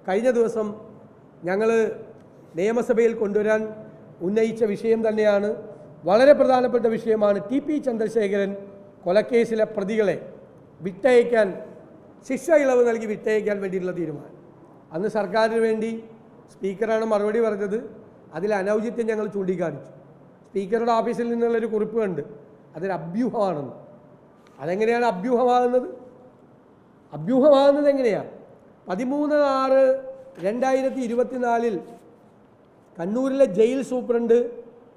കഴിഞ്ഞ ദിവസം ഞങ്ങൾ നിയമസഭയിൽ കൊണ്ടുവരാൻ ഉന്നയിച്ച വിഷയം തന്നെയാണ്. വളരെ പ്രധാനപ്പെട്ട വിഷയമാണ് ടി.പി. ചന്ദ്രശേഖരൻ കൊലക്കേസിലെ പ്രതികളെ വിട്ടയക്കാൻ, ശിക്ഷ ഇളവ് നൽകി വിട്ടയക്കാൻ വേണ്ടിയിട്ടുള്ള തീരുമാനം. അന്ന് സർക്കാരിന് വേണ്ടി സ്പീക്കറാണ് മറുപടി പറഞ്ഞത്. അതിൽ അനൗചിത്യം ഞങ്ങൾ ചൂണ്ടിക്കാണിച്ചു. സ്പീക്കറുടെ ഓഫീസിൽ നിന്നുള്ളൊരു കുറിപ്പ് കണ്ട് അതൊരു അഭ്യൂഹമാണെന്ന്. അതെങ്ങനെയാണ് അഭ്യൂഹമാകുന്നത്? അഭ്യൂഹമാകുന്നത് എങ്ങനെയാണ്? 13/6/2024 കണ്ണൂരിലെ jail superintendent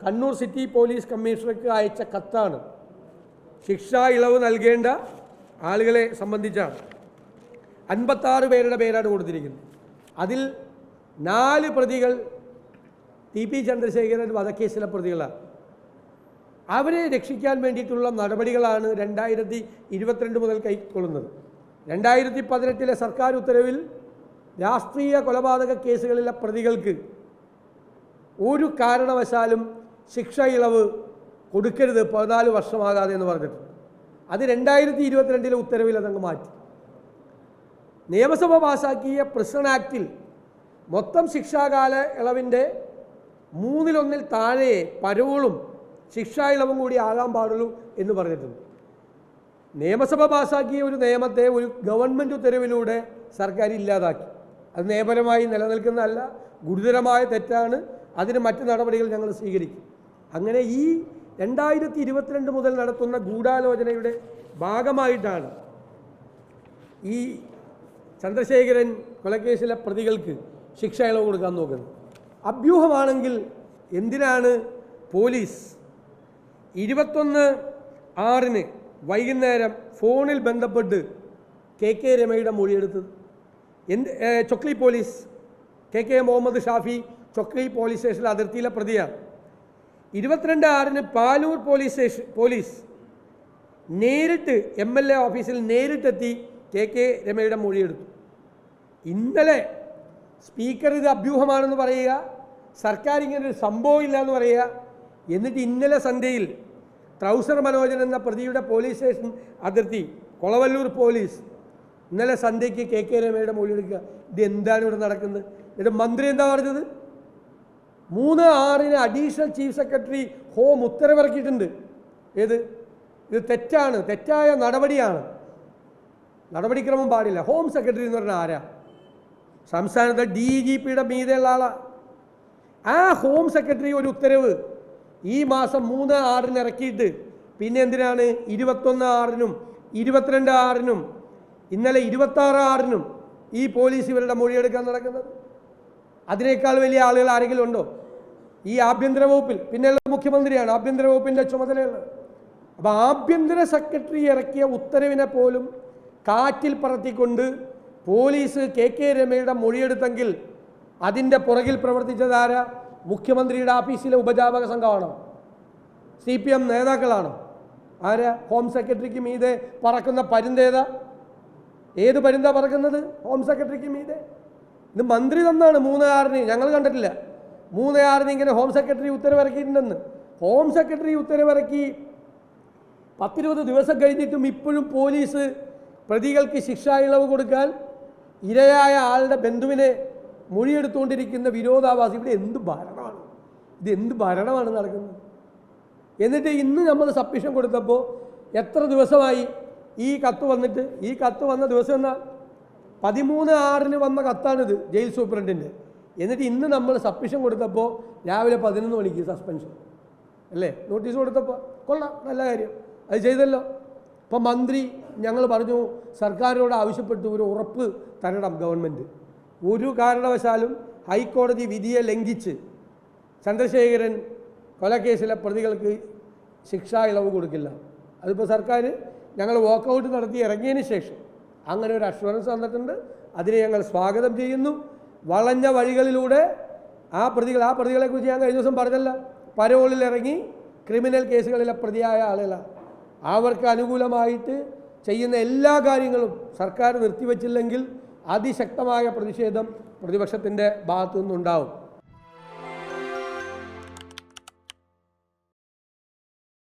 Kannur city police കമ്മീഷണർക്ക് അയച്ച കത്താണ്. ശിക്ഷാ ഇളവ് നൽകേണ്ട ആളുകളെ സംബന്ധിച്ചാണ്. 56 പേരുടെ പേരാണ് കൊടുത്തിരിക്കുന്നത്. അതിൽ 4 പ്രതികൾ ടി.പി. ചന്ദ്രശേഖരൻ വധക്കേസിലെ പ്രതികളാണ്. അവരെ രക്ഷിക്കാൻ വേണ്ടിയിട്ടുള്ള നടപടികളാണ് 2022 മുതൽ കൈക്കൊള്ളുന്നത്. 2018 സർക്കാർ ഉത്തരവിൽ രാഷ്ട്രീയ കൊലപാതക കേസുകളിലെ പ്രതികൾക്ക് ഒരു കാരണവശാലും ശിക്ഷ ഇളവ് കൊടുക്കരുത് 14 വർഷമാകാതെ എന്ന് പറഞ്ഞിട്ടുണ്ട്. അത് 2022 ഉത്തരവിൽ അതങ്ങ് മാറ്റി. നിയമസഭ പാസാക്കിയ പ്രിസൺ ആക്റ്റിൽ മൊത്തം ശിക്ഷാകാല ഇളവിൻ്റെ 1/3 താഴെ പരോളും ശിക്ഷാ ഇളവും കൂടി ആകാൻ പാടുള്ളൂ എന്ന് പറഞ്ഞിട്ടുണ്ട്. നിയമസഭ പാസാക്കിയ ഒരു നിയമത്തെ ഒരു ഗവൺമെൻറ് ഉത്തരവിലൂടെ സർക്കാർ ഇല്ലാതാക്കി. അത് നിയമപരമായി നിലനിൽക്കുന്നതല്ല, ഗുരുതരമായ തെറ്റാണ്. അതിന് മറ്റ് നടപടികൾ ഞങ്ങൾ സ്വീകരിക്കും. അങ്ങനെ ഈ 2022 മുതൽ നടത്തുന്ന ഗൂഢാലോചനയുടെ ഭാഗമായിട്ടാണ് ഈ ചന്ദ്രശേഖരൻ കൊലക്കേസിലെ പ്രതികൾക്ക് ശിക്ഷ ഇളവ് കൊടുക്കാൻ നോക്കുന്നത്. അഭ്യൂഹമാണെങ്കിൽ എന്തിനാണ് പോലീസ് 21/6 വൈകുന്നേരം ഫോണിൽ ബന്ധപ്പെട്ട് കെ രമയുടെ മൊഴിയെടുത്തത്? Chokli police, K Muhammad Shafi Chokli police സ്റ്റേഷനിലെ അതിർത്തിയിലെ പ്രതിയാണ്. 22/6 പാലൂർ പോലീസ് നേരിട്ട് MLA ഓഫീസിൽ നേരിട്ടെത്തി കെ രമയുടെ മൊഴിയെടുത്തു. ഇന്നലെ സ്പീക്കർ ഇത് അഭ്യൂഹമാണെന്ന് പറയുക, സർക്കാർ ഇങ്ങനൊരു സംഭവം ഇല്ല എന്ന് പറയുക. എന്നിട്ട് ഇന്നലെ സന്ധ്യയിൽ ട്രൗസർ മനോജൻ എന്ന പ്രതിയുടെ പോലീസ് സ്റ്റേഷൻ അതിർത്തി കൊളവല്ലൂർ പോലീസ് ഇന്നലെ സന്ധ്യയ്ക്ക് കെ രമയുടെ മൊഴിയെടുക്കുക. ഇത് എന്താണ് ഇവിടെ നടക്കുന്നത്? എന്നിട്ട് മന്ത്രി എന്താ പറഞ്ഞത്? 3/6 അഡീഷണൽ ചീഫ് സെക്രട്ടറി ഹോം ഉത്തരവിറക്കിയിട്ടുണ്ട്. ഇത് തെറ്റാണ്, തെറ്റായ നടപടിയാണ്, നടപടിക്രമം പാടില്ല. ഹോം സെക്രട്ടറി എന്ന് പറഞ്ഞാൽ ആരാ? സംസ്ഥാനത്തെ DGPയുടെ മീതെയുള്ള ആളാണ്. ആ ഹോം സെക്രട്ടറി ഒരു ഉത്തരവ് ഈ മാസം 3/6 ഇറക്കിയിട്ട് പിന്നെ എന്തിനാണ് 21/6 22/6 ഇന്നലെ 26/6 ഈ പോലീസ് ഇവരുടെ മൊഴിയെടുക്കാൻ നടക്കുന്നത്? അതിനേക്കാൾ വലിയ ആളുകൾ ആരെങ്കിലും ഉണ്ടോ ഈ ആഭ്യന്തര വകുപ്പിൽ? പിന്നെയുള്ള മുഖ്യമന്ത്രിയാണ് ആഭ്യന്തര വകുപ്പിൻ്റെ ചുമതലയുള്ളത്. അപ്പോൾ ആഭ്യന്തര സെക്രട്ടറി ഇറക്കിയ ഉത്തരവിനെ പോലും കാറ്റിൽ പറത്തിക്കൊണ്ട് പോലീസ് കെ രമയുടെ മൊഴിയെടുത്തെങ്കിൽ അതിൻ്റെ പുറകിൽ പ്രവർത്തിച്ചതാരാ? മുഖ്യമന്ത്രിയുടെ ഓഫീസിലെ ഉപജാപക സംഘമാണോ? CPM നേതാക്കളാണോ? ആരാ? ഹോം സെക്രട്ടറിക്ക് മീതെ പറക്കുന്ന പരുന്തേതാ? ഏത് പരുന്താ പറക്കുന്നത് ഹോം സെക്രട്ടറിക്ക് മീതെ? ഇത് മന്ത്രി തന്നാണ് 3/6 ഞങ്ങൾ കണ്ടിട്ടില്ല. 3/6 ഇങ്ങനെ ഹോം സെക്രട്ടറി ഉത്തരവിറക്കിയിട്ടുണ്ടെന്ന്. ഹോം സെക്രട്ടറി ഉത്തരവിറക്കി 10-20 ദിവസം കഴിഞ്ഞിട്ടും ഇപ്പോഴും പോലീസ് പ്രതികൾക്ക് ശിക്ഷാ ഇളവ് കൊടുക്കാൻ ഇരയായ ആളുടെ ബന്ധുവിനെ മൊഴിയെടുത്തുകൊണ്ടിരിക്കുന്ന വിരോധാഭാസം. ഇവിടെ എന്ത് ഭരണമാണ്? ഇത് എന്ത് ഭരണമാണ് നടക്കുന്നത്? എന്നിട്ട് ഇന്ന് നമ്മൾ സബ്മിഷൻ കൊടുത്തപ്പോൾ എത്ര ദിവസമായി ഈ കത്ത് വന്നിട്ട്? ഈ കത്ത് വന്ന ദിവസം എന്നാ 13/6 വന്ന കത്താണിത് ജയിൽ സൂപ്രണ്ടിൻ്റെ. എന്നിട്ട് ഇന്ന് നമ്മൾ സബ്മിഷൻ കൊടുത്തപ്പോൾ രാവിലെ 11 മണിക്ക് സസ്പെൻഷൻ അല്ലേ? നോട്ടീസ് കൊടുത്തപ്പോൾ കൊള്ളാം, നല്ല കാര്യം, അത് ചെയ്തല്ലോ. അപ്പം മന്ത്രി ഞങ്ങൾ പറഞ്ഞു സർക്കാരിനോട് ആവശ്യപ്പെട്ടു ഒരു ഉറപ്പ് തരണം ഗവൺമെൻറ്. ഒരു കാരണവശാലും ഹൈക്കോടതി വിധിയെ ലംഘിച്ച് ചന്ദ്രശേഖരൻ കൊലക്കേസിലെ പ്രതികൾക്ക് ശിക്ഷാ ഇളവ് കൊടുക്കില്ല. അതിപ്പോൾ സർക്കാർ ഞങ്ങൾ വാക്കൗട്ട് നടത്തി ഇറങ്ങിയതിന് ശേഷം അങ്ങനെ ഒരു അഷ്വറൻസ് തന്നിട്ടുണ്ട്. അതിനെ ഞങ്ങൾ സ്വാഗതം ചെയ്യുന്നു. വളഞ്ഞ വഴികളിലൂടെ ആ പ്രതികളെക്കുറിച്ച് ഞാൻ കഴിഞ്ഞ ദിവസം പറഞ്ഞല്ല, പരോളിൽ ഇറങ്ങി ക്രിമിനൽ കേസുകളിലെ പ്രതിയായ ആളുകളാണ്. അവർക്ക് അനുകൂലമായിട്ട് ചെയ്യുന്ന എല്ലാ കാര്യങ്ങളും സർക്കാർ നിർത്തിവെച്ചില്ലെങ്കിൽ അതിശക്തമായ പ്രതിഷേധം പ്രതിപക്ഷത്തിൻ്റെ ഭാഗത്തു നിന്നുണ്ടാവും.